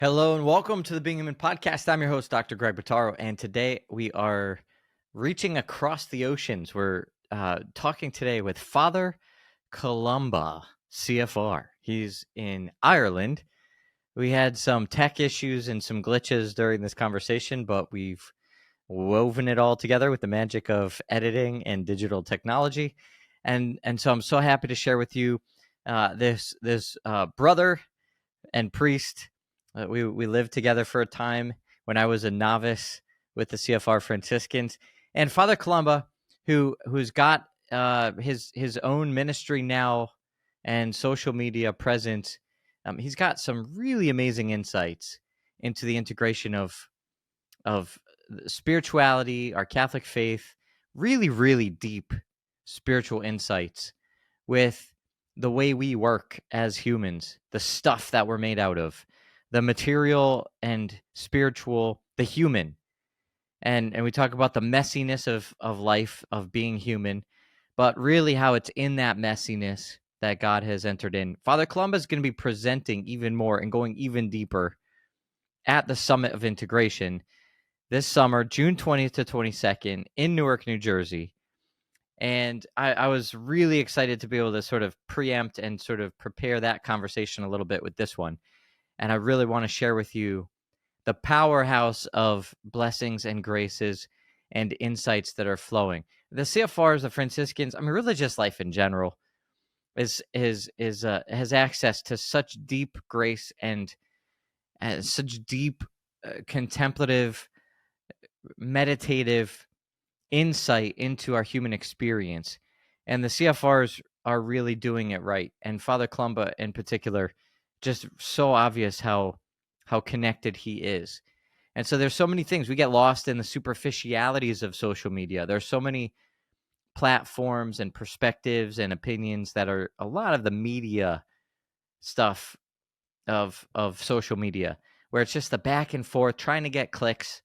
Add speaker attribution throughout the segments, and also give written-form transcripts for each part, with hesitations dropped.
Speaker 1: Hello and welcome to the Being Human Podcast. I'm your host, Dr. Greg Bottaro, and today we are reaching across the oceans. We're talking today with Father Columba, CFR. He's in Ireland. We had some tech issues and some glitches during this conversation, but we've woven it all together with the magic of editing and digital technology. And so I'm so happy to share with you this brother and priest. We lived together for a time when I was a novice with the CFR Franciscans, and Father Columba, who's got his own ministry now and social media presence. He's got some really amazing insights into the integration of spirituality, our Catholic faith, really deep spiritual insights with the way we work as humans, the stuff that we're made out of, the material and spiritual, the human. And we talk about the messiness of life, of being human, but really how it's in that messiness that God has entered in. Father Columba is going to be presenting even more and going even deeper at the Summit of Integration this summer, June 20th to 22nd in Newark, New Jersey. And I was really excited to be able to sort of preempt and sort of prepare that conversation a little bit with this one. And I really want to share with you the powerhouse of blessings and graces and insights that are flowing. The CFRs, the Franciscans, religious life in general has access to such deep grace and such deep contemplative, meditative insight into our human experience. And the CFRs are really doing it right. And Father Columba in particular, just so obvious how connected he is. And so there's so many things. We get lost in the superficialities of social media. There's so many platforms and perspectives and opinions that are a lot of the media stuff of social media, where it's just the back and forth, trying to get clicks,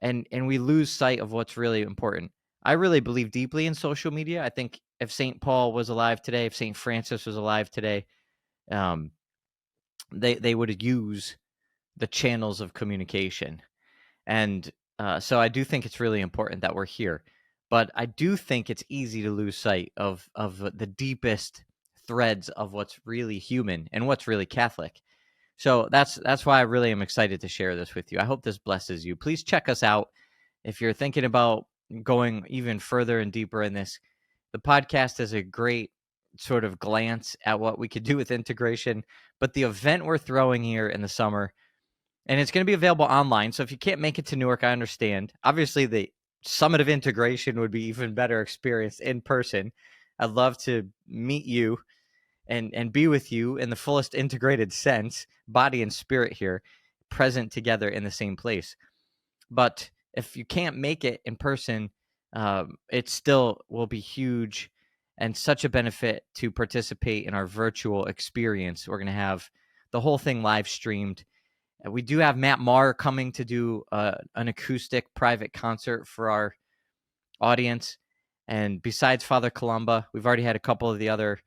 Speaker 1: and we lose sight of what's really important. I really believe deeply in social media. I think if St. Paul was alive today, if St. Francis was alive today, they would use the channels of communication. And so I do think it's really important that we're here. But I do think it's easy to lose sight of the deepest threads of what's really human and what's really Catholic. So that's why I really am excited to share this with you. I hope this blesses you. Please check us out if you're thinking about going even further and deeper in this. The podcast is a great sort of glance at what we could do with integration, but the event we're throwing here in the summer, and it's going to be available online. So if you can't make it to Newark, I understand. Obviously, the Summit of Integration would be even better experienced in person. I'd love to meet you and be with you in the fullest integrated sense, body and spirit here, present together in the same place. But if you can't make it in person, it still will be huge and such a benefit to participate in our virtual experience. We're going to have the whole thing live streamed. We do have Matt Maher coming to do an acoustic private concert for our audience. And besides Father Columba, we've already had a couple of the other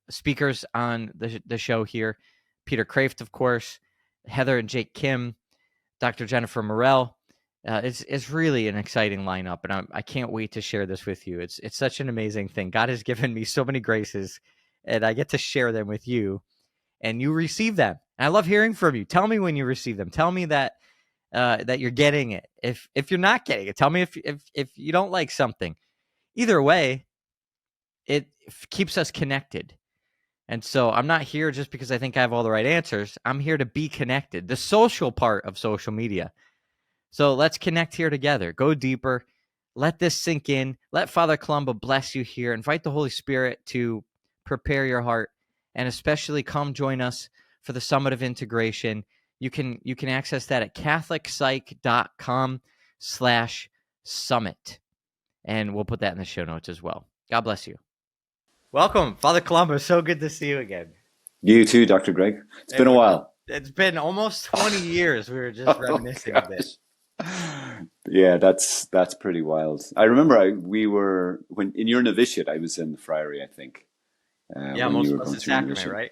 Speaker 1: speakers on the show here. Peter Kraft, of course, Heather and Jake Kim, Dr. Jennifer Morell. It's really an exciting lineup, and I can't wait to share this with you. It's such an amazing thing. God has given me so many graces, and I get to share them with you, and you receive them. And I love hearing from you. Tell me when you receive them. Tell me that you're getting it. If you're not getting it, tell me if you don't like something. Either way, it keeps us connected. And so I'm not here just because I think I have all the right answers. I'm here to be connected, the social part of social media. So let's connect here together. Go deeper. Let this sink in. Let Father Columba bless you here. Invite the Holy Spirit to prepare your heart, and especially come join us for the Summit of Integration. You can access that at CatholicPsych.com/summit. And we'll put that in the show notes as well. God bless you. Welcome, Father Columba. So good to see you again.
Speaker 2: You too, Dr. Greg. It's been a while.
Speaker 1: It's been almost 20 years. We were just reminiscing a bit.
Speaker 2: Yeah, that's pretty wild. I remember when in your novitiate, I was in the friary, I think.
Speaker 1: Yeah, most Blessed Sacrament, right?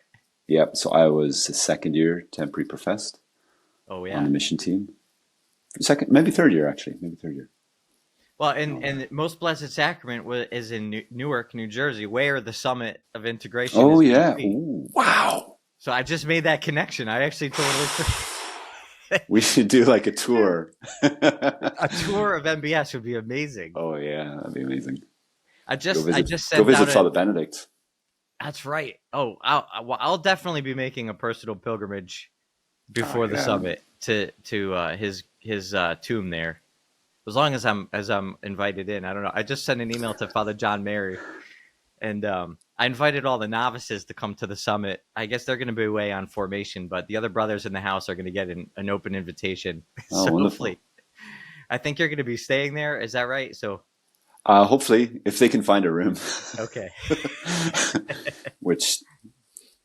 Speaker 2: Yep. So I was a second year temporary professed
Speaker 1: Oh
Speaker 2: on
Speaker 1: yeah.
Speaker 2: the mission team. Second, maybe third year actually. Maybe third year.
Speaker 1: Well,
Speaker 2: No.
Speaker 1: and Most Blessed Sacrament is in Newark, New Jersey, where the Summit of Integration
Speaker 2: Oh
Speaker 1: is going to
Speaker 2: yeah.
Speaker 1: be.
Speaker 2: Ooh, wow.
Speaker 1: So I just made that connection. I actually totally
Speaker 2: We should do like a tour.
Speaker 1: a tour of MBS would be amazing.
Speaker 2: Oh yeah, that'd be amazing.
Speaker 1: I just
Speaker 2: Go
Speaker 1: sent out
Speaker 2: visit
Speaker 1: a.
Speaker 2: Father Benedict.
Speaker 1: That's right. Oh, I'll definitely be making a personal pilgrimage
Speaker 2: Oh
Speaker 1: before the
Speaker 2: yeah.
Speaker 1: summit to his tomb there. As long as I'm invited in. I don't know. I just sent an email to Father John Mary, and I invited all the novices to come to the summit. I guess they're going to be away on formation, but the other brothers in the house are going to get an open invitation.
Speaker 2: Oh,
Speaker 1: So
Speaker 2: wonderful.
Speaker 1: hopefully, I think you're going to be staying there. Is that right? So
Speaker 2: Hopefully, if they can find a room,
Speaker 1: okay.
Speaker 2: which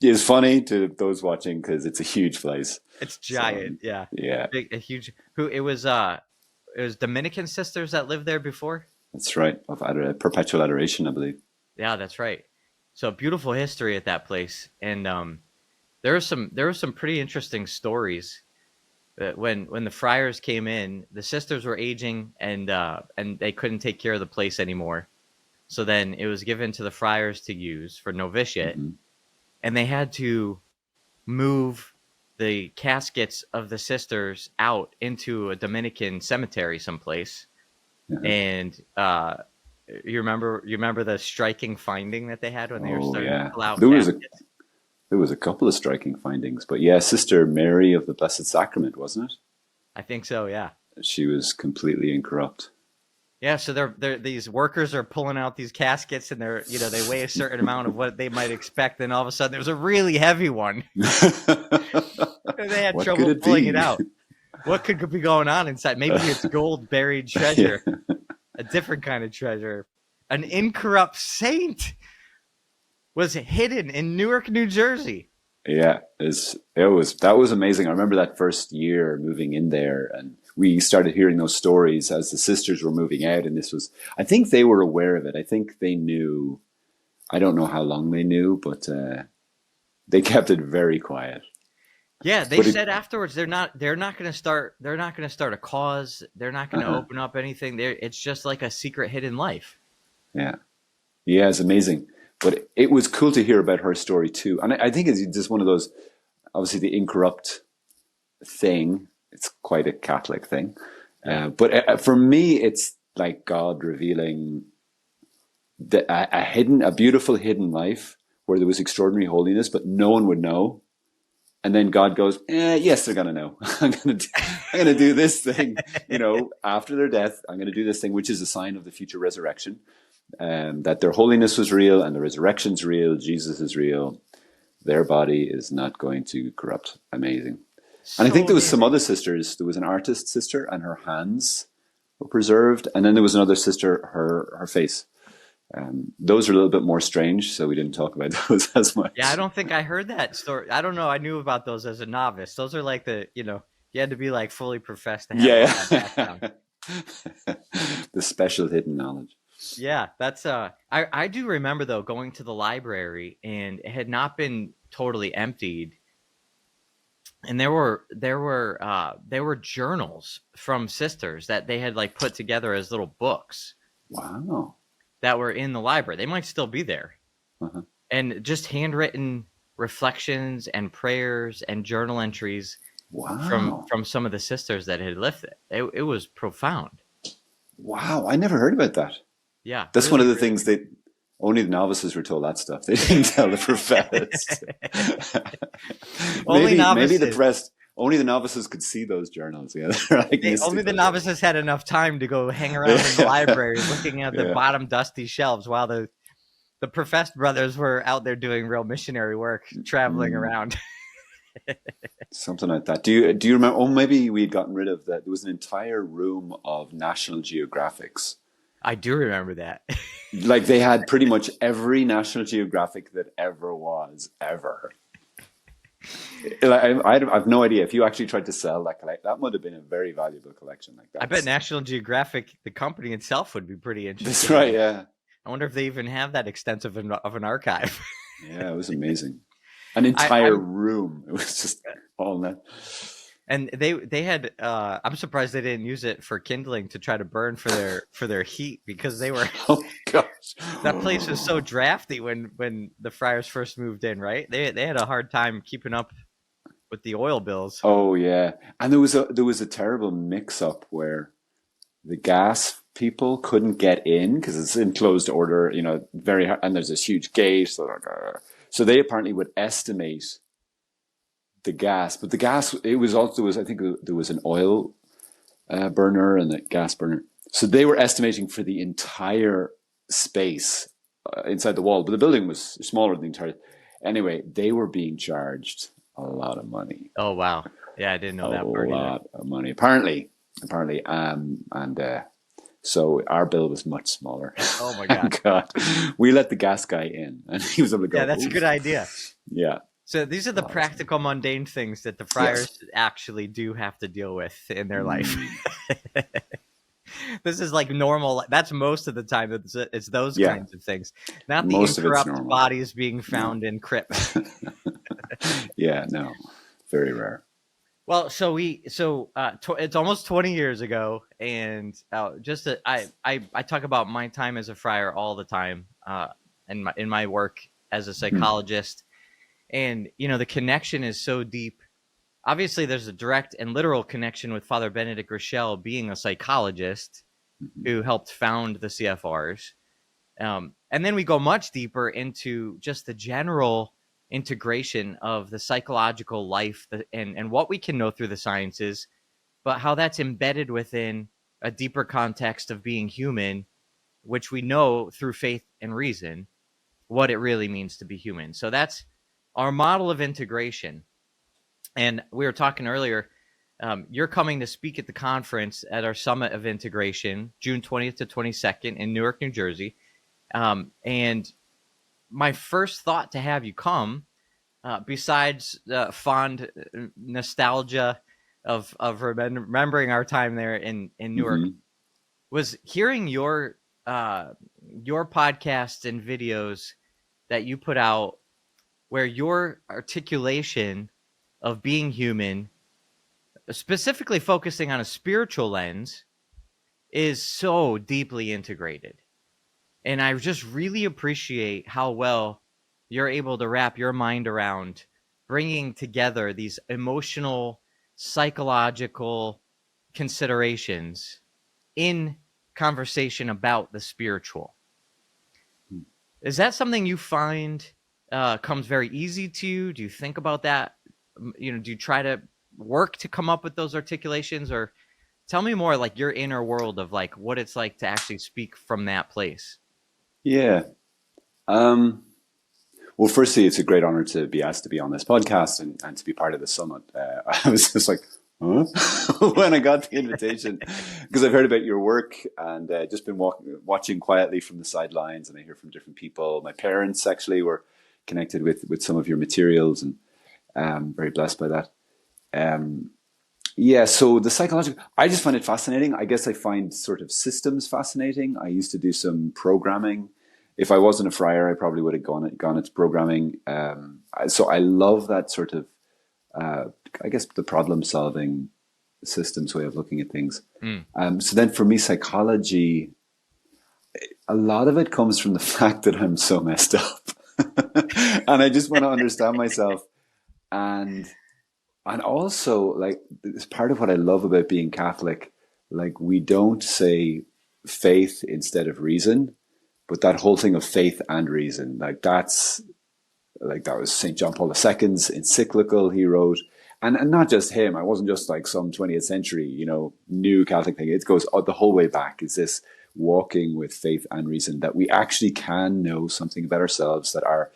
Speaker 2: is funny to those watching because it's a huge place.
Speaker 1: It's
Speaker 2: So
Speaker 1: giant. Yeah.
Speaker 2: yeah,
Speaker 1: A huge. Who it was? It was Dominican sisters that lived there before.
Speaker 2: that's right. Of perpetual adoration, I believe.
Speaker 1: Yeah, that's right. So beautiful history at that place, and there were some pretty interesting stories. When the friars came in, the sisters were aging, and they couldn't take care of the place anymore. So then it was given to the friars to use for novitiate,
Speaker 2: Hmm.
Speaker 1: and they had to move the caskets of the sisters out into a Dominican cemetery someplace.
Speaker 2: Uh-huh.
Speaker 1: And you remember the striking finding that they had when they were
Speaker 2: Oh
Speaker 1: starting to
Speaker 2: yeah,
Speaker 1: pull out
Speaker 2: there was
Speaker 1: caskets?
Speaker 2: a couple of striking findings, but yeah, Sister Mary of the Blessed Sacrament, wasn't
Speaker 1: I think so, yeah.
Speaker 2: it? She was completely incorrupt.
Speaker 1: Yeah, so they're these workers are pulling out these caskets, and they weigh a certain amount of what they might expect, and all of a sudden there's a really heavy one. And they had
Speaker 2: What could
Speaker 1: trouble
Speaker 2: it
Speaker 1: pulling it
Speaker 2: be?
Speaker 1: out. What could be going on inside? Maybe it's gold buried
Speaker 2: Yeah,
Speaker 1: treasure, a different kind of treasure. An incorrupt saint was hidden in Newark, New Jersey.
Speaker 2: yeah, that was amazing. I remember that first year moving in there, and we started hearing those stories as the sisters were moving out. And I think they were aware of it. I think they knew. I don't know how long they knew, but they kept it very quiet.
Speaker 1: Yeah, they
Speaker 2: But
Speaker 1: said afterwards they're not going to start a cause. They're not going to
Speaker 2: uh-huh,
Speaker 1: open up anything. It's just like a secret hidden life.
Speaker 2: yeah, yeah, it's amazing. But it was cool to hear about her story too. And I think it's just one of those. Obviously, the incorrupt thing. It's quite a Catholic thing.
Speaker 1: Yeah.
Speaker 2: But for me, it's like God revealing a beautiful hidden life where there was extraordinary holiness, but no one would know. And then God goes, yes, they're going to know. I'm going to do this thing, after their death. I'm going to do this thing, which is a sign of the future resurrection, that their holiness was real and the resurrection's real. Jesus is real. Their body is not going to corrupt. Amazing. And I think
Speaker 1: So
Speaker 2: there was some
Speaker 1: amazing.
Speaker 2: other sisters. There was an artist sister, and her hands were preserved. And then there was another sister, her face. Those are a little bit more strange, so we didn't talk about those as
Speaker 1: Yeah, I
Speaker 2: much.
Speaker 1: don't think I heard that story. I don't know. I knew about those as a novice. Those are like you had to be like fully professed to have all
Speaker 2: Yeah,
Speaker 1: that background.
Speaker 2: the special hidden knowledge.
Speaker 1: Yeah, that's I do remember though going to the library, and it had not been totally emptied, and there were journals from sisters that they had like put together as little books
Speaker 2: Wow.
Speaker 1: that were in the library. They might still be there.
Speaker 2: Uh-huh.
Speaker 1: And just handwritten reflections and prayers and journal entries
Speaker 2: Wow.
Speaker 1: from some of the sisters that had lived it. It was profound.
Speaker 2: Wow. I never heard about that.
Speaker 1: Yeah,
Speaker 2: That's one
Speaker 1: really,
Speaker 2: of the
Speaker 1: really.
Speaker 2: things that only the novices were told that stuff. They didn't tell the professed.
Speaker 1: Only
Speaker 2: maybe the
Speaker 1: novices.
Speaker 2: press, only the novices could see those journals. Yeah, they're like
Speaker 1: Only the
Speaker 2: mystical journals.
Speaker 1: novices had enough time to go hang around in the library looking at the
Speaker 2: Yeah.
Speaker 1: bottom dusty shelves while the professed brothers were out there doing real missionary work, traveling
Speaker 2: Mm,
Speaker 1: around.
Speaker 2: something like that. Do you remember? Oh, maybe we'd gotten rid of that. There was an entire room of National Geographics.
Speaker 1: I do remember that.
Speaker 2: Like they had pretty much every National Geographic that ever was ever. Like, I have no idea if you actually tried to sell that collection. That would have been a very valuable collection. Like
Speaker 1: I bet
Speaker 2: that's
Speaker 1: National Geographic, the company itself, would be pretty
Speaker 2: that's
Speaker 1: interested in
Speaker 2: right.
Speaker 1: it.
Speaker 2: Yeah,
Speaker 1: I wonder if they even have that extensive of an archive.
Speaker 2: yeah. It was amazing. An
Speaker 1: I
Speaker 2: entire room. It was just all that.
Speaker 1: and they had I'm surprised they didn't use it for kindling to try to burn for their heat, because they were
Speaker 2: Oh gosh.
Speaker 1: that place was so drafty when the Friars first moved in, right? They had a hard time keeping up with the oil bills.
Speaker 2: Oh yeah. And there was a terrible mix up where the gas people couldn't get in because it's in closed order, very hard, and there's this huge gate. So they apparently would estimate the gas, but the gas, it was also, I think there was an oil burner and a gas burner. So they were estimating for the entire space inside the wall, but the building was smaller than the entire. Anyway, they were being charged a lot of money,
Speaker 1: Oh wow, yeah, I didn't
Speaker 2: a
Speaker 1: know that part either.
Speaker 2: lot of money, apparently, and so our bill was much smaller.
Speaker 1: Oh my god,
Speaker 2: God, we let the gas guy in, and he was able to
Speaker 1: yeah,
Speaker 2: go.
Speaker 1: that's a good idea.
Speaker 2: Yeah.
Speaker 1: So these are the practical, mundane things that the friars actually do have to deal with in their life. This is like normal. That's most of the time. It's those kinds of things, not the
Speaker 2: Most of it's
Speaker 1: incorrupt
Speaker 2: normal.
Speaker 1: bodies being found in crypts.
Speaker 2: Yeah, no, very rare.
Speaker 1: Well, it's almost 20 years ago, and I talk about my time as a friar all the time, in my work as a psychologist, and the connection is so deep. Obviously, there's a direct and literal connection with Father Benedict Rochelle being a psychologist who helped found the CFRs. And then we go much deeper into just the general integration of the psychological life and what we can know through the sciences, but how that's embedded within a deeper context of being human, which we know through faith and reason, what it really means to be human. So that's our model of integration. And we were talking earlier, you're coming to speak at the conference at our Summit of Integration, June 20th to 22nd in Newark, New Jersey. And my first thought to have you come, besides fond nostalgia of remembering our time there in Newark, was hearing your podcasts and videos that you put out, where your articulation of being human, specifically focusing on a spiritual lens, is so deeply integrated. And I just really appreciate how well you're able to wrap your mind around bringing together these emotional, psychological considerations in conversation about the spiritual. Is that something you find comes very easy to you? Do you think about that? Do you try to work to come up with those articulations, or tell me more like your inner world of like what it's like to actually speak from that place?
Speaker 2: Yeah. Well, firstly, it's a great honor to be asked to be on this podcast and to be part of the summit. I was just like, huh? When I got the invitation, because I've heard about your work and just been watching quietly from the sidelines, and I hear from different people. My parents actually were connected with some of your materials, and very blessed by that. So the psychological, I just find it fascinating. I guess I find sort of systems fascinating. I used to do some programming. If I wasn't a friar, I probably would have gone into programming. So I love that sort of, I guess, the problem solving systems way of looking at things. So then for me, psychology, a lot of it comes from the fact that I'm so messed up. And I just want to understand myself. And also, like, it's part of what I love about being Catholic. Like, we don't say faith instead of reason, but that whole thing of faith and reason, that was St. John Paul II's encyclical he wrote. And not just him. I wasn't just like some 20th century, new Catholic thing. It goes the whole way back. Is this walking with faith and reason, that we actually can know something about ourselves, that our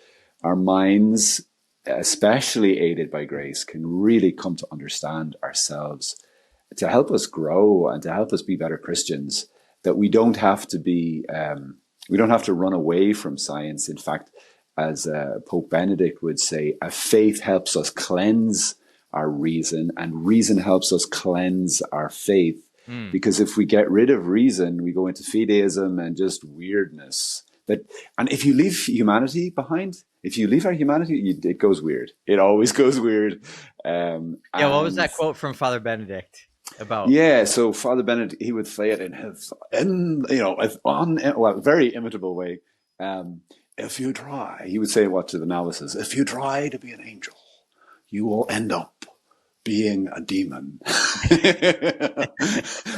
Speaker 2: minds, especially aided by grace, can really come to understand ourselves, to help us grow and to help us be better Christians, that we don't have to be, we don't have to run away from science. In fact, as Pope Benedict would say, a faith helps us cleanse our reason, and reason helps us cleanse our faith. Because if we get rid of reason, we go into fideism and just weirdness. And if you leave humanity behind, if you leave our humanity, it goes weird. It always goes weird.
Speaker 1: Yeah, what was
Speaker 2: And
Speaker 1: that quote from Father Benedict about?
Speaker 2: yeah, so Father Benedict, he would say it in his, a very imitable way. If you try, he would say what to the novices? If you try to be an angel, you will end up being a demon.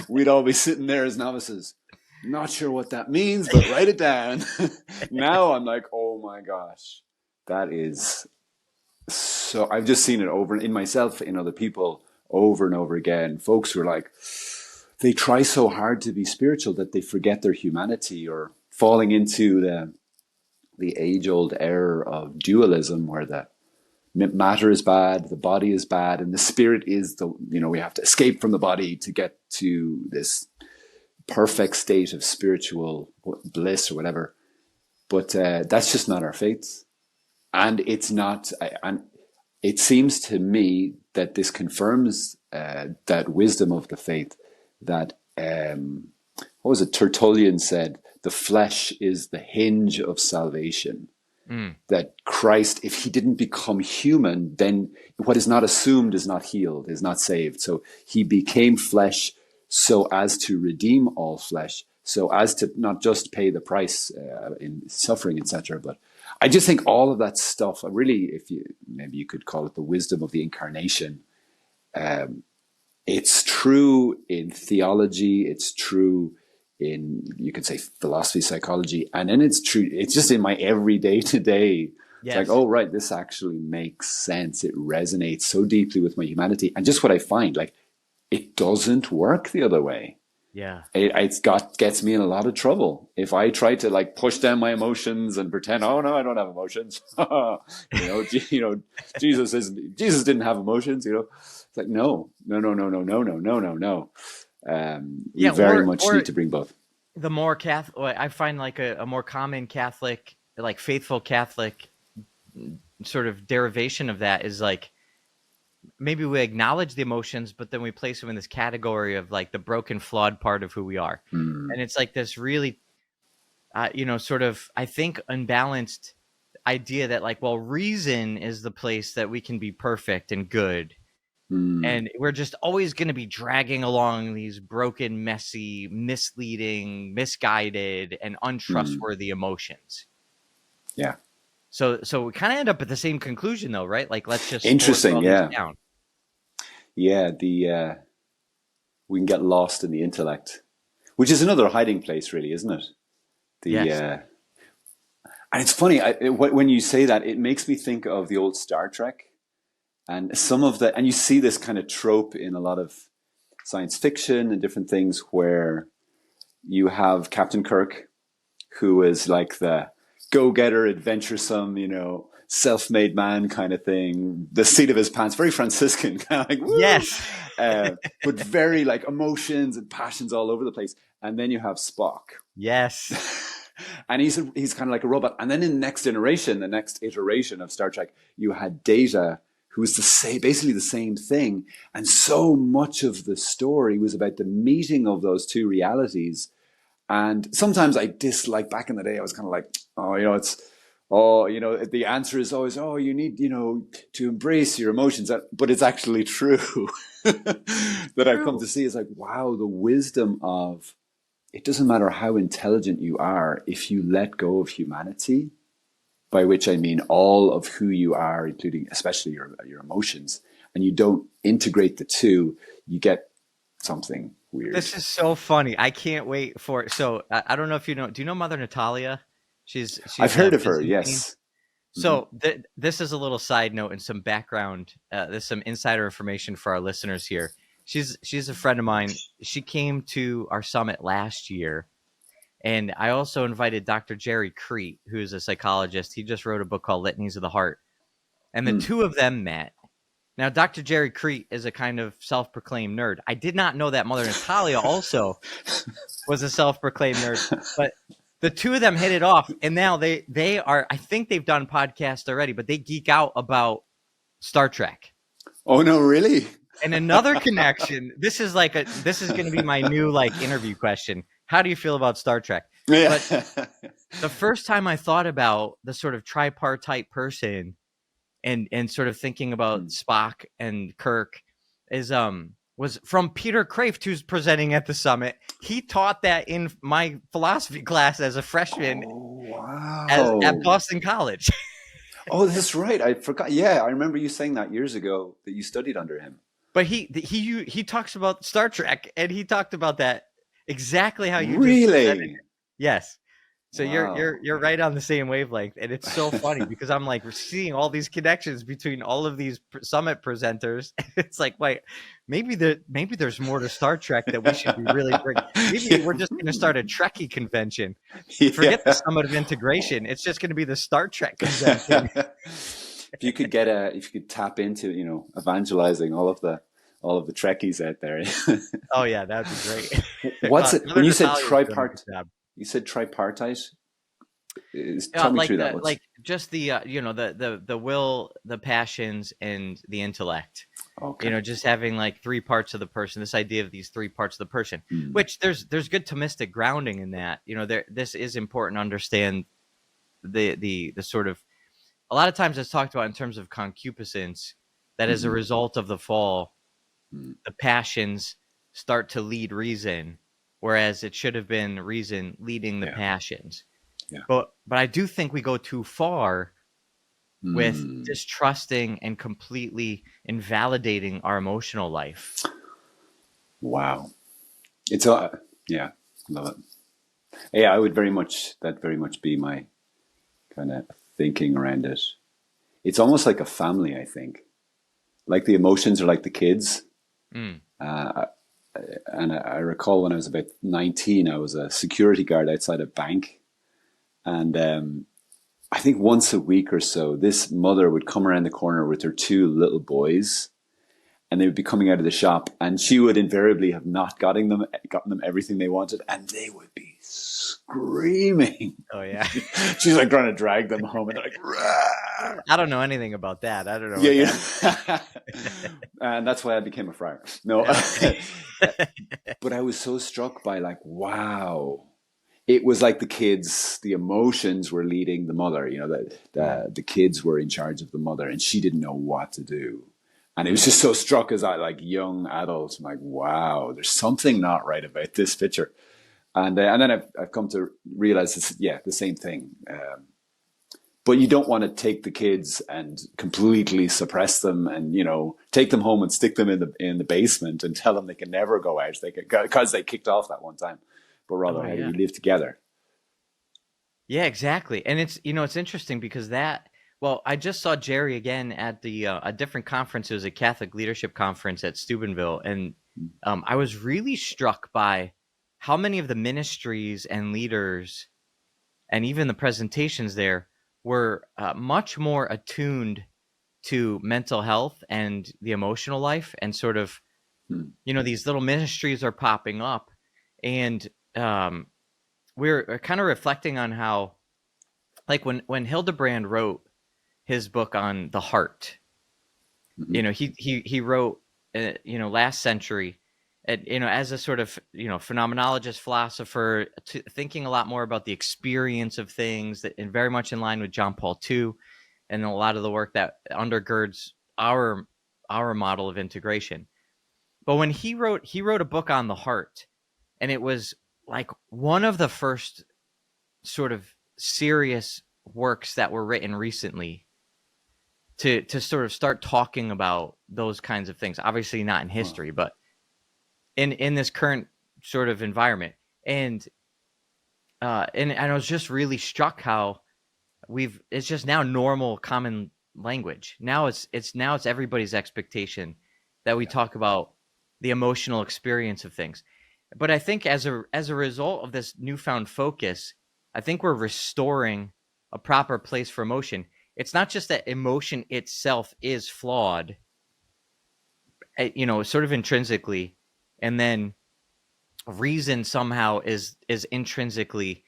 Speaker 2: We'd all be sitting there as novices, not sure what that means, but write it down. Now I'm like, oh my gosh, that is so. I've just seen it over in myself, in other people, over and over again. Folks who are like, they try so hard to be spiritual that they forget their humanity, or falling into the age-old error of dualism, where the matter is bad, the body is bad, and the spirit is we have to escape from the body to get to this perfect state of spiritual bliss or whatever. But that's just not our faith. And it's not, and it seems to me that this confirms that wisdom of the faith, that, what was it, Tertullian said, the flesh is the hinge of salvation. That Christ, if he didn't become human, then what is not assumed is not healed, is not saved. So he became flesh so as to redeem all flesh, so as to not just pay the price in suffering, etc. But I just think all of that stuff, really, maybe you could call it the wisdom of the Incarnation. It's true in theology, it's true in, you could say, philosophy, psychology, and then it's true. It's just in my everyday today. Yes. It's like, oh, right, this actually makes sense. It resonates so deeply with my humanity. And just what I find, like, it doesn't work the other way.
Speaker 1: Yeah.
Speaker 2: It gets me in a lot of trouble. If I try to like push down my emotions and pretend, oh no, I don't have emotions. Jesus didn't have emotions, It's like, no. We very much need to bring both.
Speaker 1: The more Catholic, I find like a more common Catholic, like faithful Catholic sort of derivation of that is like, maybe we acknowledge the emotions, but then we place them in this category of like the broken, flawed part of who we are. And it's like this really, sort of, I think, unbalanced idea that like, well, reason is the place that we can be perfect and good. And we're just always going to be dragging along these broken, messy, misleading, misguided, and untrustworthy emotions.
Speaker 2: Yeah.
Speaker 1: So we kind of end up at the same conclusion, though, right? Like, let's just
Speaker 2: interesting, yeah.
Speaker 1: Down.
Speaker 2: Yeah, we can get lost in the intellect, which is another hiding place, really, isn't it?
Speaker 1: Yes.
Speaker 2: And it's funny when you say that, it makes me think of the old Star Trek. And and you see this kind of trope in a lot of science fiction and different things, where you have Captain Kirk, who is like the go-getter, adventuresome, self-made man kind of thing, the seat of his pants, very Franciscan, kind of like, woo!
Speaker 1: Yes.
Speaker 2: But very like emotions and passions all over the place. And then you have Spock.
Speaker 1: Yes.
Speaker 2: And he's kind of like a robot. And then in the next iteration of Star Trek, you had Data, who was basically the same thing. And so much of the story was about the meeting of those two realities. And sometimes I dislike, back in the day, I was kind of like, the answer is always, you need, to embrace your emotions. But it's actually true that I've come to see. Is like, wow, the wisdom of, it doesn't matter how intelligent you are, if you let go of humanity, by which I mean all of who you are, including especially your emotions, and you don't integrate the two, you get something weird.
Speaker 1: This is so funny. I can't wait for it. So I don't know if do you know Mother Natalia? She's
Speaker 2: I've heard of her, yes.
Speaker 1: So this is a little side note and some background. There's some insider information for our listeners here. She's a friend of mine. She came to our summit last year. And I also invited Dr. Jerry Crete, who's a psychologist. He just wrote a book called Litanies of the Heart. And the two of them met. Now, Dr. Jerry Crete is a kind of self-proclaimed nerd. I did not know that Mother Natalia also was a self-proclaimed nerd. But the two of them hit it off. And now they are, I think they've done podcasts already, but they geek out about Star Trek.
Speaker 2: Oh, no, really?
Speaker 1: And another connection, this is going to be my new interview question. How do you feel about Star Trek?
Speaker 2: Yeah.
Speaker 1: But the first time I thought about the sort of tripartite person and sort of thinking about Spock and Kirk is was from Peter Kraft, who's presenting at the summit. He taught that in my philosophy class as a freshman
Speaker 2: Oh,
Speaker 1: at
Speaker 2: wow.
Speaker 1: Boston College.
Speaker 2: Oh, that's right. I forgot. Yeah, I remember you saying that years ago that you studied under him.
Speaker 1: But he talks about Star Trek, and he talked about that exactly how you just presented
Speaker 2: Really?
Speaker 1: it. Yes. So
Speaker 2: Wow.
Speaker 1: you're right on the same wavelength, and it's so funny because I'm like we're seeing all these connections between all of these summit presenters. It's like, wait, maybe there's more to Star Trek that we should be really bring. Maybe
Speaker 2: Yeah.
Speaker 1: we're just going to start a Trekkie convention. Forget the
Speaker 2: Yeah.
Speaker 1: Summit of Integration. It's just going to be the Star Trek convention.
Speaker 2: If you could if you could tap into, evangelizing all of the Trekkies out there.
Speaker 1: Oh yeah, that'd be great.
Speaker 2: What's it when
Speaker 1: Brother
Speaker 2: you said
Speaker 1: Natalia is doing a good
Speaker 2: tripart?
Speaker 1: job.
Speaker 2: You said tripartite. Tell me through that. What's
Speaker 1: Like just the the will, the passions, and the intellect.
Speaker 2: okay?
Speaker 1: Just having like three parts of the person. This idea of these three parts of the person,
Speaker 2: Hmm.
Speaker 1: which there's good Thomistic grounding in that. This is important to understand the sort of a lot of times it's talked about in terms of concupiscence that as a
Speaker 2: Hmm.
Speaker 1: result of the fall,
Speaker 2: Hmm.
Speaker 1: the passions start to lead reason, whereas it should have been reason leading the
Speaker 2: Yeah.
Speaker 1: passions.
Speaker 2: Yeah.
Speaker 1: But I do think we go too far with
Speaker 2: Hmm.
Speaker 1: distrusting and completely invalidating our emotional life.
Speaker 2: Wow. It's yeah, love it. Yeah, I would very much be my kind of thinking around it. It's almost like a family, I think. Like the emotions are like the kids.
Speaker 1: Mm.
Speaker 2: Uh, and I recall when I was about 19, I was a security guard outside a bank. And I think once a week or so, this mother would come around the corner with her two little boys, and they would be coming out of the shop, and she would invariably have not gotten them everything they wanted, and they would be screaming.
Speaker 1: Oh yeah.
Speaker 2: She's like trying to drag them home, and they're like, "Rah!"
Speaker 1: I don't know anything about that. I don't know
Speaker 2: Yeah,
Speaker 1: what
Speaker 2: yeah.
Speaker 1: that.
Speaker 2: And that's why I became a friar. No,
Speaker 1: Okay.
Speaker 2: but I was so struck by like, wow. It was like the kids, the emotions were leading the mother. The kids were in charge of the mother, and she didn't know what to do. And it was just so struck as I like young adults. I'm like, wow, there's something not right about this picture. And then I've come to realize it's the same thing. But you don't want to take the kids and completely suppress them, and take them home and stick them in the basement and tell them they can never go out because they kicked off that one time. But rather,
Speaker 1: Oh
Speaker 2: how do
Speaker 1: yeah.
Speaker 2: we live together?
Speaker 1: Yeah, exactly. And it's interesting because I just saw Jerry again at the a different conference. It was a Catholic leadership conference at Steubenville, and I was really struck by how many of the ministries and leaders and even the presentations there were much more attuned to mental health and the emotional life, and sort of
Speaker 2: Hmm.
Speaker 1: these little ministries are popping up, and we're kind of reflecting on how, like when Hildebrand wrote his book on the heart,
Speaker 2: Mhm.
Speaker 1: he wrote last century, as a sort of phenomenologist, philosopher, thinking a lot more about the experience of things, and very much in line with John Paul II and a lot of the work that undergirds our model of integration. But when he wrote a book on the heart, and it was like one of the first sort of serious works that were written recently to sort of start talking about those kinds of things. Obviously not in
Speaker 2: Wow.
Speaker 1: history, but in this current sort of environment. And I was just really struck how it's just now normal common language. Now it's everybody's expectation that we
Speaker 2: Yeah.
Speaker 1: talk about the emotional experience of things. But I think as a result of this newfound focus, I think we're restoring a proper place for emotion. It's not just that emotion itself is flawed, sort of intrinsically, and then reason somehow is intrinsically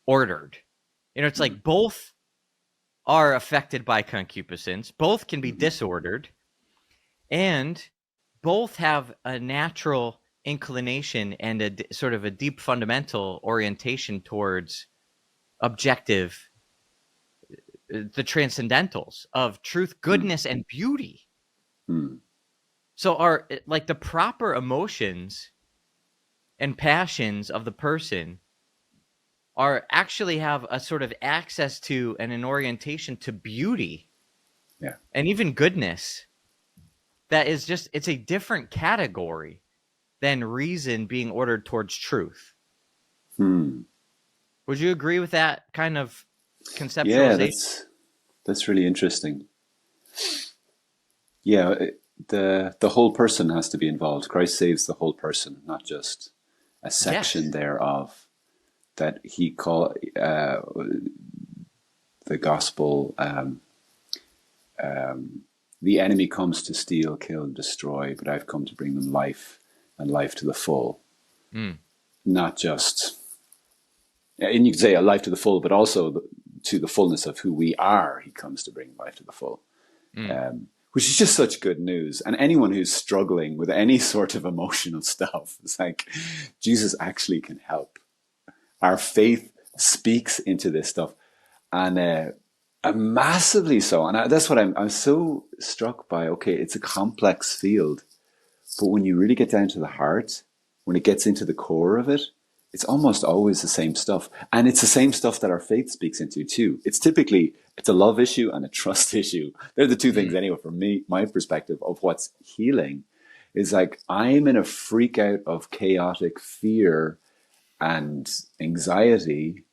Speaker 1: ordered. It's
Speaker 2: Mm.
Speaker 1: like both are affected by concupiscence, both can be
Speaker 2: Mhm.
Speaker 1: disordered, and both have a natural inclination and sort of a deep fundamental orientation towards objective, the transcendentals of truth,
Speaker 2: Mm.
Speaker 1: goodness, and beauty.
Speaker 2: Mm.
Speaker 1: So our like the proper emotions and passions of the person are actually have a sort of access to and an orientation to beauty
Speaker 2: Yeah.
Speaker 1: and even goodness that is just, it's a different category than reason being ordered towards truth.
Speaker 2: Hmm.
Speaker 1: Would you agree with that kind of
Speaker 2: Yeah,
Speaker 1: conceptualization?
Speaker 2: that's really interesting. Yeah, the whole person has to be involved. Christ saves the whole person, not just a section
Speaker 1: Yes.
Speaker 2: thereof that he call the gospel. The enemy comes to steal, kill, and destroy, but I've come to bring them life and life to the full.
Speaker 1: Mm.
Speaker 2: Not just, and you could say a life to the full, but also to the fullness of who we are. He comes to bring life to the full.
Speaker 1: Mm.
Speaker 2: Which is just such good news. And anyone who's struggling with any sort of emotional stuff, it's like Jesus actually can help. Our faith speaks into this stuff, and massively so. And that's what I'm so struck by. Okay, it's a complex field, but when you really get down to the heart, when it gets into the core of it, it's almost always the same stuff. And it's the same stuff that our faith speaks into too. It's a love issue and a trust issue. They're the two things
Speaker 1: Mm.
Speaker 2: anyway, from me, my perspective of what's healing is like, I'm in a freak out of chaotic fear and anxiety.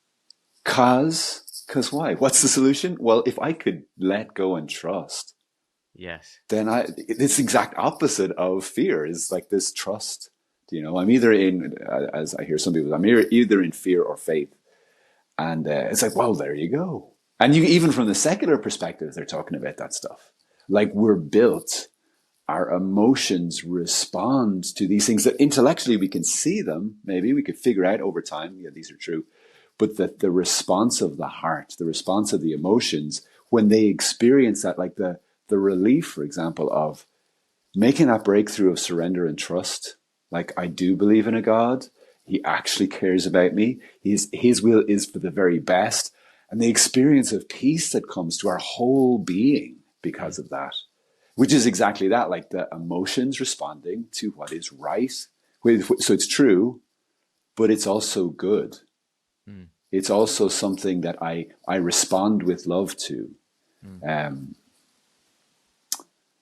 Speaker 2: Cause why? What's the solution? Well, if I could let go and trust,
Speaker 1: Yes.
Speaker 2: then it's the exact opposite of fear is like this trust. I'm either in, as I hear some people, I'm either in fear or faith. And it's like, well, there you go. And even from the secular perspective, they're talking about that stuff. Like we're built, our emotions respond to these things that intellectually we can see them. Maybe we could figure out over time, yeah, these are true. But the response of the heart, the response of the emotions, when they experience that, like the relief, for example, of making that breakthrough of surrender and trust, like I do believe in a God. He actually cares about me. His will is for the very best. And the experience of peace that comes to our whole being because
Speaker 1: Mm.
Speaker 2: of that, which is exactly that, like the emotions responding to what is right. So it's true, but it's also good.
Speaker 1: Mm.
Speaker 2: It's also something that I respond with love to.
Speaker 1: Mm.
Speaker 2: Um,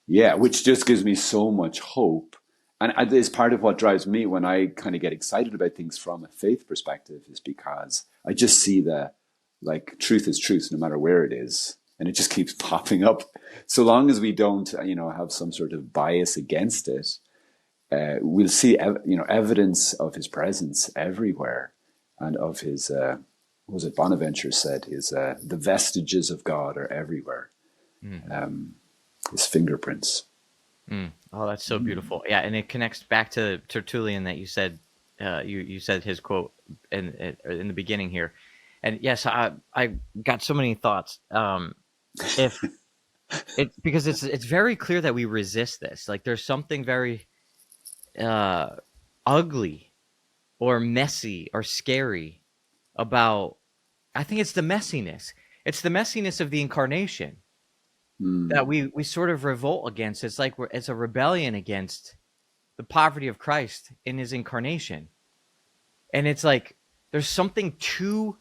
Speaker 2: Yeah, which just gives me so much hope. And it's part of what drives me when I kind of get excited about things from a faith perspective is because I just see like truth is truth no matter where it is. And it just keeps popping up. So long as we don't, have some sort of bias against it, we'll see, evidence of his presence everywhere and of his, what was it Bonaventure said, the vestiges of God are everywhere.
Speaker 1: Mm.
Speaker 2: His fingerprints.
Speaker 1: Mm. Oh, that's so beautiful. Yeah, and it connects back to Tertullian that you said. You said his quote in the beginning here, and yes, I got so many thoughts. If it because it's very clear that we resist this. Like there's something very uh, ugly or messy or scary about. I think it's the messiness. It's the messiness of the incarnation that
Speaker 2: Mm.
Speaker 1: we sort of revolt against. It's like it's a rebellion against the poverty of Christ in his incarnation. And it's like there's something too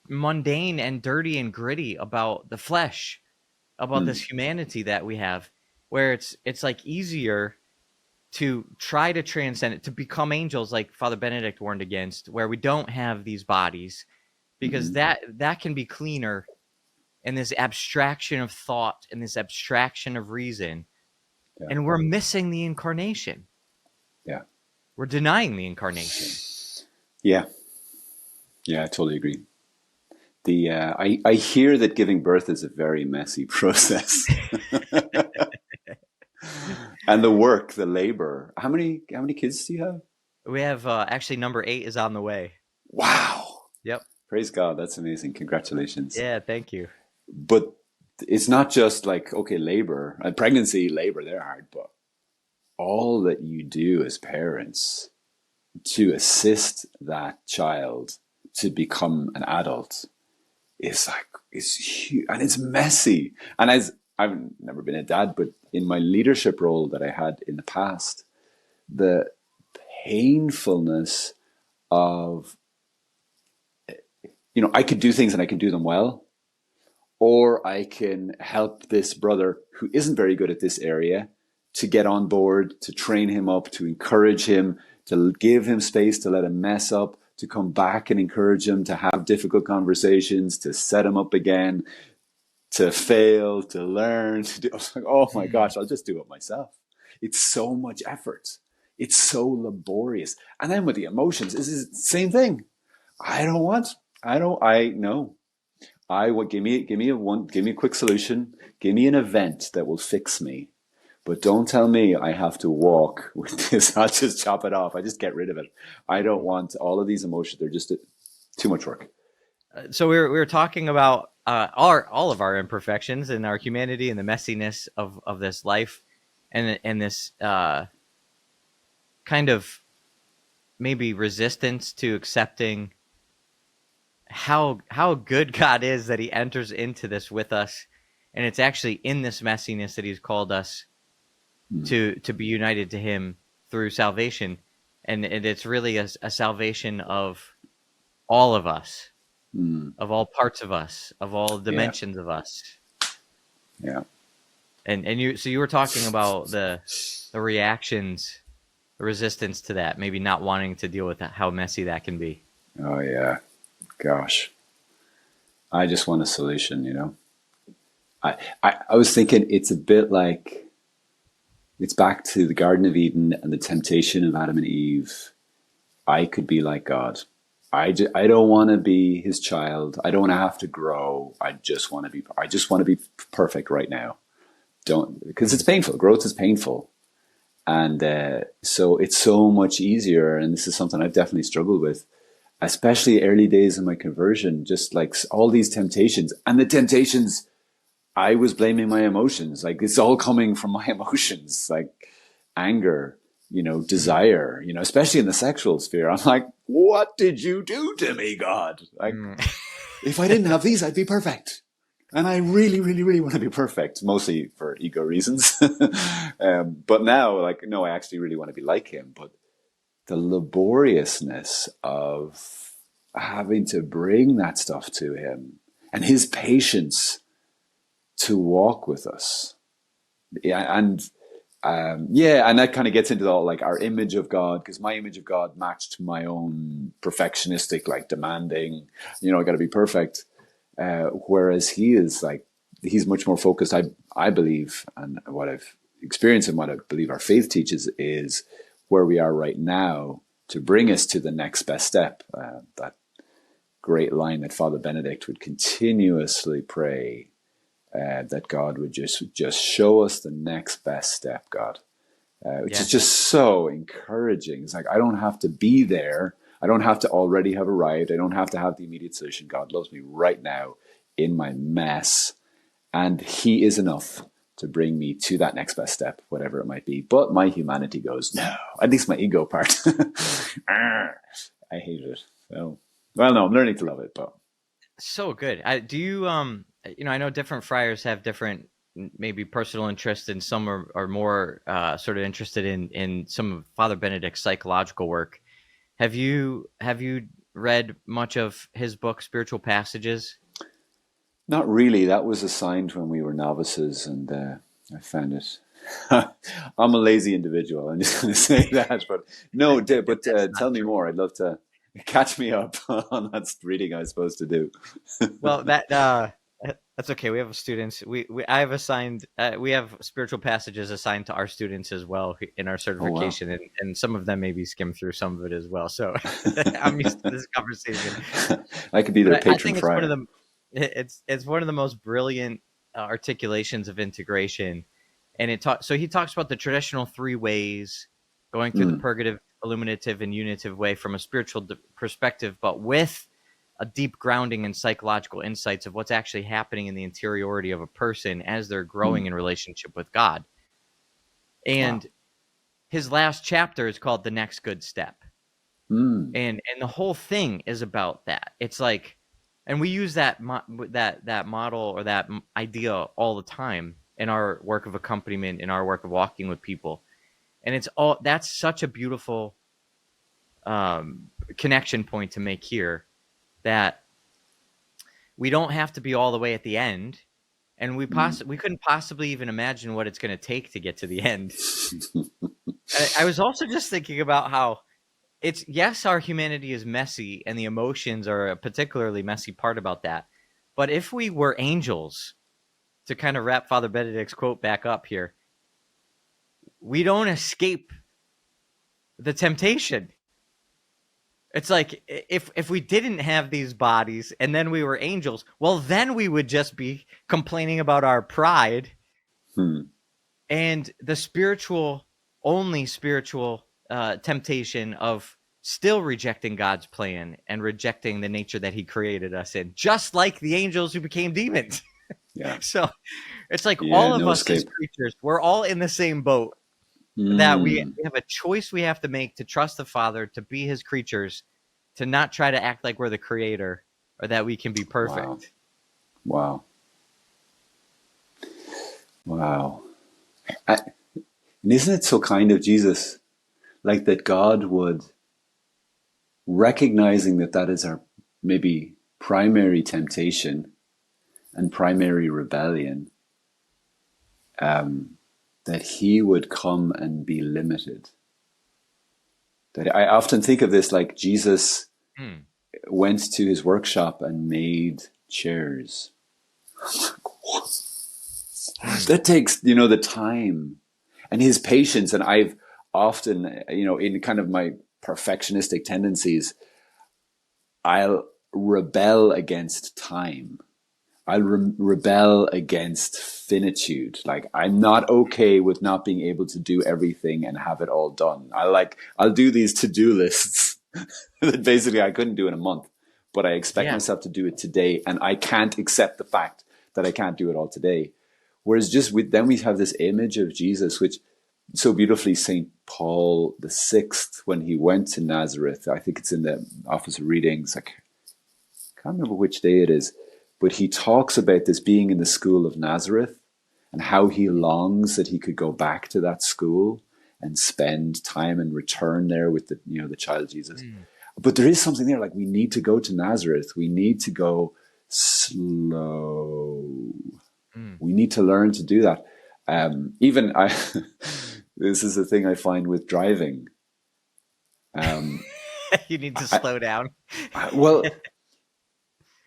Speaker 1: mundane and dirty and gritty about the flesh, about this
Speaker 2: Mm.
Speaker 1: humanity that we have, where it's like easier to try to transcend it, to become angels like Father Benedict warned against, where we don't have these bodies, because
Speaker 2: Mm-hmm.
Speaker 1: that can be cleaner in this abstraction of thought and this abstraction of reason.
Speaker 2: Yeah.
Speaker 1: And we're missing the incarnation.
Speaker 2: Yeah.
Speaker 1: We're denying the incarnation.
Speaker 2: Yeah. Yeah. I totally agree. I hear that giving birth is a very messy process, and the labor. How many kids do you have?
Speaker 1: We have actually number 8 is on the way.
Speaker 2: Wow!
Speaker 1: Yep.
Speaker 2: Praise God, that's amazing. Congratulations.
Speaker 1: Yeah, thank you.
Speaker 2: But it's not just like okay, labor, pregnancy, labor. They're hard, but all that you do as parents to assist that child to become an adult is like, it's huge and it's messy. And as I've never been a dad, but in my leadership role that I had in the past, the painfulness of, I could do things and I can do them well, or I can help this brother who isn't very good at this area to get on board, to train him up, to encourage him, to give him space to let him mess up, to come back and encourage him, to have difficult conversations, to set him up again, to fail, to learn. I was like, oh my gosh, I'll just do it myself. It's so much effort. It's so laborious. And then with the emotions, it's the same thing. I know. Give me a quick solution. Give me an event that will fix me. But don't tell me I have to walk with this. I'll just chop it off. I just get rid of it. I don't want all of these emotions. They're just too much work.
Speaker 1: So we were talking about all of our imperfections and our humanity and the messiness of this life, and this kind of maybe resistance to accepting how good God is, that He enters into this with us, and it's actually in this messiness that He's called us to be united to Him through salvation, and it's really a salvation of all of us, of all parts of us, of all dimensions of us.
Speaker 2: Yeah.
Speaker 1: And you were talking about the reactions, the resistance to that, maybe not wanting to deal with that, how messy that can be.
Speaker 2: Oh yeah. Gosh. I just want a solution, I was thinking it's a bit like, it's back to the Garden of Eden and the temptation of Adam and Eve. I could be like God. I don't want to be His child. I don't want to have to grow. I just want to be perfect right now. Because it's painful. Growth is painful. And so it's so much easier. And this is something I've definitely struggled with, especially early days in my conversion, just like all these temptations. And the temptations, I was blaming my emotions. Like, it's all coming from my emotions, like anger, desire, especially in the sexual sphere. I'm like, what did you do to me, God? Like, if I didn't have these, I'd be perfect. And I really, really, really want to be perfect, mostly for ego reasons. But now, no, I actually really want to be like Him. But the laboriousness of having to bring that stuff to Him, and His patience to walk with us. And that kind of gets into all our image of God, because my image of God matched my own perfectionistic, demanding, I got to be perfect. Whereas He's much more focused, I believe, and what I've experienced and what I believe our faith teaches is where we are right now to bring us to the next best step. That great line that Father Benedict would continuously pray, that God would just show us the next best step, God, which is just so encouraging. It's like, I don't have to be there. I don't have to already have arrived. I don't have to have the immediate solution. God loves me right now in my mess, and He is enough to bring me to that next best step, whatever it might be. But my humanity goes, no, at least my ego part. I hate it. So, well, no, I'm learning to love it, but.
Speaker 1: So good. Do you, I know different friars have different maybe personal interests, and some are more sort of interested in some of Father Benedict's psychological work. Have you read much of his book, Spiritual Passages?
Speaker 2: Not really. That was assigned when we were novices, and I found it. I'm a lazy individual. I'm just going to say that. But no, but tell me more. I'd love to catch me up on that reading I was supposed to do.
Speaker 1: Well, that's okay. We have students. I have assigned. We have spiritual passages assigned to our students as well in our certification,
Speaker 2: Oh, wow.
Speaker 1: and some of them maybe skim through some of it as well. So I'm used to this conversation.
Speaker 2: I could be their patron
Speaker 1: I think it's
Speaker 2: friar.
Speaker 1: it's one of the most brilliant articulations of integration, and he talks about the traditional three ways, going through the purgative, illuminative, and unitive way from a spiritual perspective, but with a deep grounding in psychological insights of what's actually happening in the interiority of a person as they're growing in relationship with God. And his last chapter is called The Next Good Step. And the whole thing is about that. It's like, and we use that model or that idea all the time in our work of accompaniment, in our work of walking with people. And that's such a beautiful connection point to make here, that we don't have to be all the way at the end, and we couldn't possibly even imagine what it's going to take to get to the end. I was also just thinking about how yes, our humanity is messy, and the emotions are a particularly messy part about that. But if we were angels, to kind of wrap Father Benedict's quote back up here, we don't escape the temptation. It's like, if we didn't have these bodies and then we were angels, well, then we would just be complaining about our pride and the only spiritual temptation of still rejecting God's plan and rejecting the nature that he created us in, just like the angels who became demons.
Speaker 2: Yeah.
Speaker 1: So it's like all of us as creatures, we're all in the same boat. That we have a choice we have to make to trust the Father, to be his creatures, to not try to act like we're the creator or that we can be perfect.
Speaker 2: Wow. And isn't it so kind of Jesus, like that God would, recognizing that is our maybe primary temptation and primary rebellion, that he would come and be limited. That I often think of this like Jesus went to his workshop and made chairs. That takes, the time and his patience. And I've often, in kind of my perfectionistic tendencies, I'll rebel against time. I'll rebel against finitude. Like, I'm not okay with not being able to do everything and have it all done. I'll do these to-do lists that basically I couldn't do in a month, but I expect myself to do it today, and I can't accept the fact that I can't do it all today. Whereas then we have this image of Jesus, which so beautifully St. Paul VI, when he went to Nazareth, I think it's in the Office of Readings, I can't remember which day it is, but he talks about this being in the school of Nazareth and how he longs that he could go back to that school and spend time and return there with the child Jesus. But there is something there, like we need to go to Nazareth. We need to go slow. We need to learn to do that. This is the thing I find with driving.
Speaker 1: You need to slow down.
Speaker 2: Well,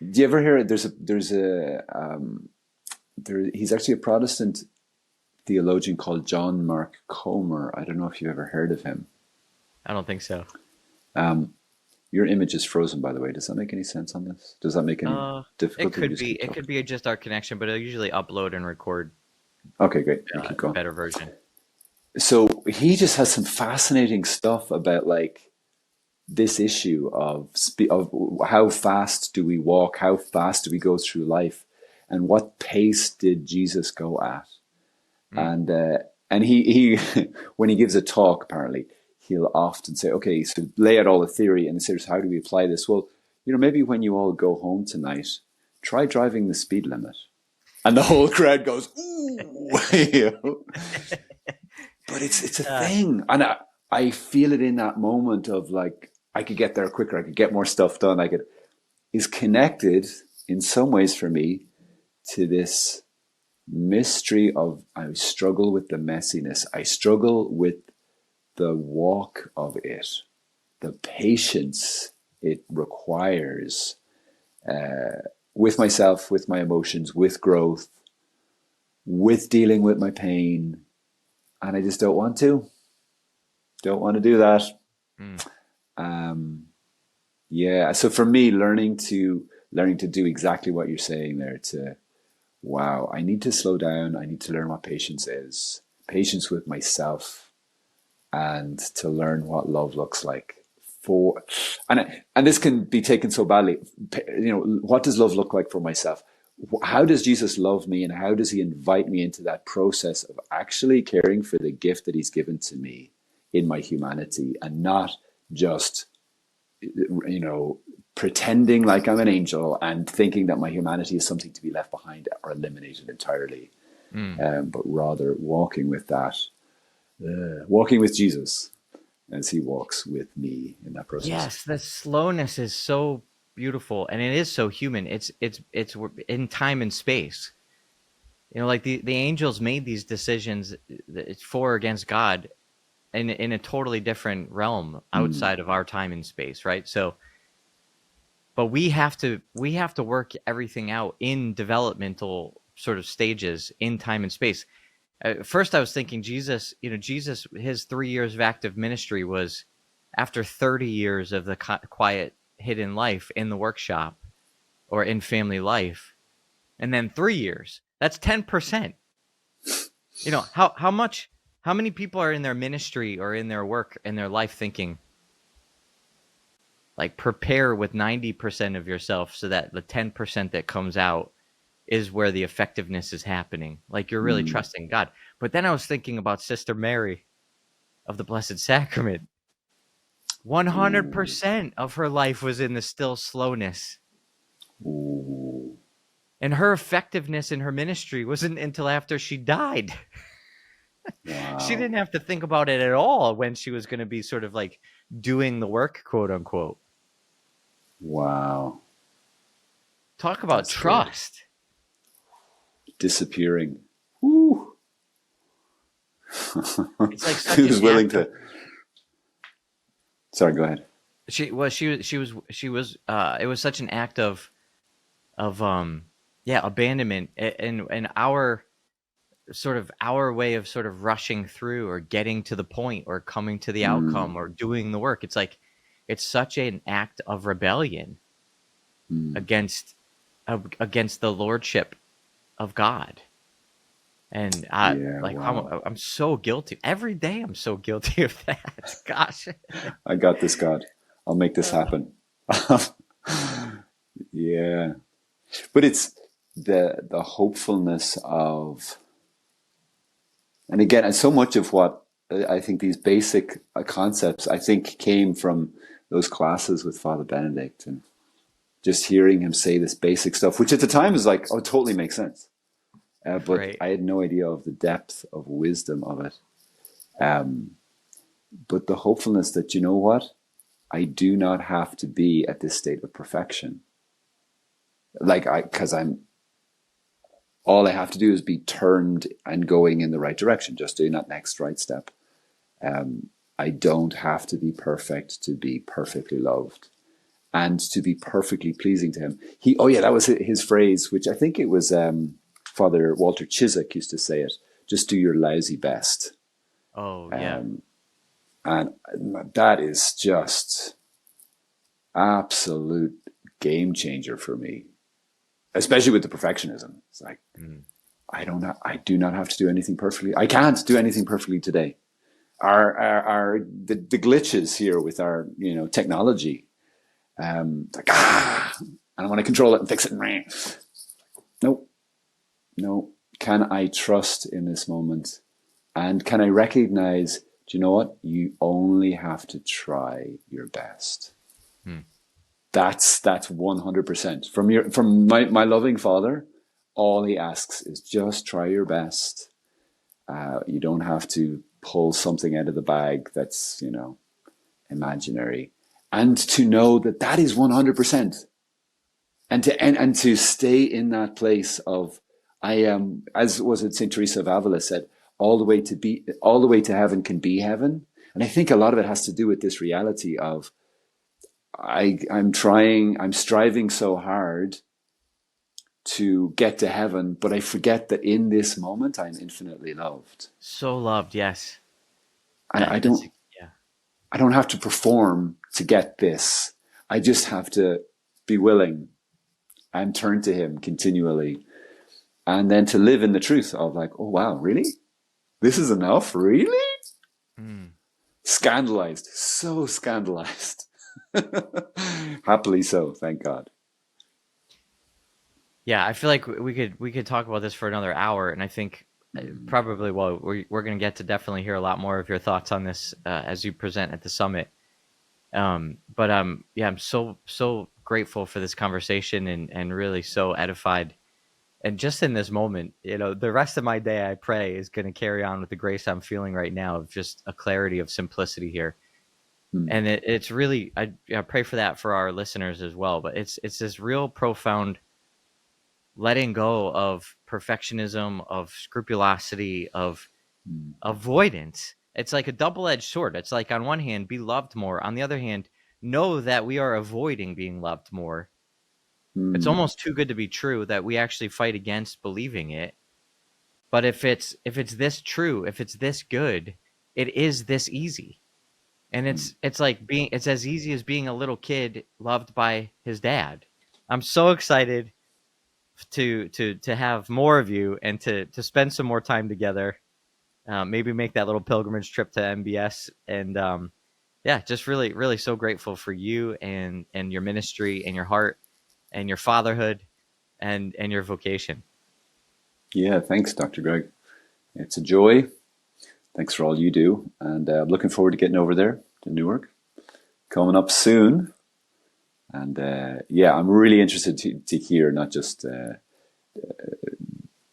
Speaker 2: do you ever hear he's actually a Protestant theologian called John Mark Comer. I don't know if you've ever heard of him.
Speaker 1: I don't think so.
Speaker 2: Your image is frozen, by the way. Does that make any sense on this? Does that make any difficulty?
Speaker 1: It could be just our connection, but I usually upload and record.
Speaker 2: Okay, great. Keep going.
Speaker 1: Better version.
Speaker 2: So he just has some fascinating stuff about like this issue of how fast do we walk? How fast do we go through life? And what pace did Jesus go at? And he when he gives a talk, apparently, he'll often say, okay, so lay out all the theory and says, how do we apply this? Well, maybe when you all go home tonight, try driving the speed limit. And the whole crowd goes, ooh. But it's a thing. And I feel it in that moment of like, I could get there quicker. I could get more stuff done. Is connected in some ways for me to this mystery of, I struggle with the messiness. I struggle with the walk of it, the patience it requires with myself, with my emotions, with growth, with dealing with my pain. And I just don't want to do that. So for me, learning to do exactly what you're saying there, I need to slow down. I need to learn what patience is, patience with myself, and to learn what love looks like. And this can be taken so badly. What does love look like for myself? How does Jesus love me, and how does he invite me into that process of actually caring for the gift that he's given to me in my humanity and not just, pretending like I'm an angel and thinking that my humanity is something to be left behind or eliminated entirely, but rather walking with Jesus as he walks with me in that process.
Speaker 1: Yes, the slowness is so beautiful, and it is so human. It's in time and space. Like the angels made these decisions for or against God in a totally different realm outside of our time and space, right? So, but we have to work everything out in developmental sort of stages in time and space. First, I was thinking Jesus, his 3 years of active ministry was after 30 years of the quiet, hidden life in the workshop or in family life, and then 3 years. That's 10%. How many people are in their ministry or in their work in their life thinking, like, prepare with 90% of yourself so that the 10% that comes out is where the effectiveness is happening. Like, you're really trusting God. But then I was thinking about Sister Mary of the Blessed Sacrament. 100% of her life was in the still slowness.
Speaker 2: Ooh.
Speaker 1: And her effectiveness in her ministry wasn't until after she died.
Speaker 2: Wow.
Speaker 1: She didn't have to think about it at all when she was going to be sort of like doing the work, quote unquote.
Speaker 2: Wow.
Speaker 1: Talk about
Speaker 2: That's
Speaker 1: trust.
Speaker 2: Good. Disappearing. Woo.
Speaker 1: It's like such
Speaker 2: Who's
Speaker 1: an
Speaker 2: willing
Speaker 1: act
Speaker 2: to? Sorry, go ahead.
Speaker 1: She was. It was such an act of abandonment and our way of sort of rushing through or getting to the point or coming to the outcome or doing the work. It's like it's such an act of rebellion against the lordship of God. And I'm so guilty. Every day I'm so guilty of that. Gosh.
Speaker 2: I got this, God. I'll make this happen. Yeah. But it's the hopefulness of, and again, and so much of what I think these basic concepts, I think, came from those classes with Father Benedict, and just hearing him say this basic stuff, which at the time was like, oh, it totally makes sense. But
Speaker 1: Right.
Speaker 2: I had no idea of the depth of wisdom of it. But the hopefulness that, you know what? I do not have to be at this state of perfection. Because all I have to do is be turned and going in the right direction, just doing that next right step. I don't have to be perfect to be perfectly loved and to be perfectly pleasing to him. That was his phrase, which I think it was Father Walter Chiswick used to say it, just do your lousy best.
Speaker 1: Oh, yeah.
Speaker 2: And that is just absolute game changer for me, especially with the perfectionism. It's like, I do not have to do anything perfectly. I can't do anything perfectly today. The glitches here with our, technology, and I want to control it and fix it. No. Can I trust in this moment? And can I recognize, do you know what? You only have to try your best. That's 100%. From my loving Father, all he asks is just try your best. You don't have to pull something out of the bag that's, imaginary. And to know that is 100%. And to stay in that place of, I am, as was it St. Teresa of Avila said, all the way to heaven can be heaven. And I think a lot of it has to do with this reality of, I'm striving so hard to get to heaven, but I forget that in this moment I'm infinitely loved.
Speaker 1: So loved, yes.
Speaker 2: And I don't have to perform to get this. I just have to be willing and turn to him continually. And then to live in the truth of like, oh wow, really? This is enough? Really? Scandalized. So scandalized. Happily so, thank God.
Speaker 1: Yeah, I feel like we could talk about this for another hour, and I think probably, well, we're going to get to definitely hear a lot more of your thoughts on this as you present at the summit. But yeah, I'm so grateful for this conversation, and really so edified. And just in this moment, the rest of my day, I pray, is going to carry on with the grace I'm feeling right now of just a clarity of simplicity here.
Speaker 2: Mm,
Speaker 1: And it's really, I pray for that for our listeners as well. But it's this real profound letting go of perfectionism, of scrupulosity, of
Speaker 2: mm,
Speaker 1: avoidance. It's like a double-edged sword. It's like, on one hand, be loved more. On the other hand, know that we are avoiding being loved more. It's
Speaker 2: mm,
Speaker 1: almost too good to be true that we actually fight against believing it. But if it's this true, if it's this good, it is this easy. And
Speaker 2: mm.
Speaker 1: it's like it's as easy as being a little kid loved by his dad. I'm so excited to have more of you, and to spend some more time together. Maybe make that little pilgrimage trip to MBS, and yeah, just really, really so grateful for you, and your ministry, and your heart, and your fatherhood, and your vocation.
Speaker 2: Yeah, thanks, Dr. Greg. It's a joy. Thanks for all you do. And I'm looking forward to getting over there to Newark. Coming up soon. And yeah, I'm really interested to hear not just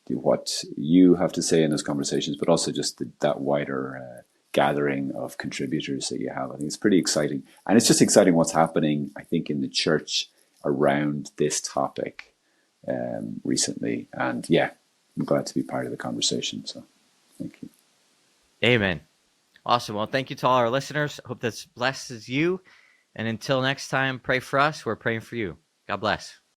Speaker 2: what you have to say in those conversations, but also just that wider gathering of contributors that you have. I think it's pretty exciting. And it's just exciting what's happening, I think, in the church around this topic recently. And yeah, I'm glad to be part of the conversation. So thank you.
Speaker 1: Amen. Awesome. Well, thank you to all our listeners. Hope this blesses you. And until next time, pray for us. We're praying for you. God bless.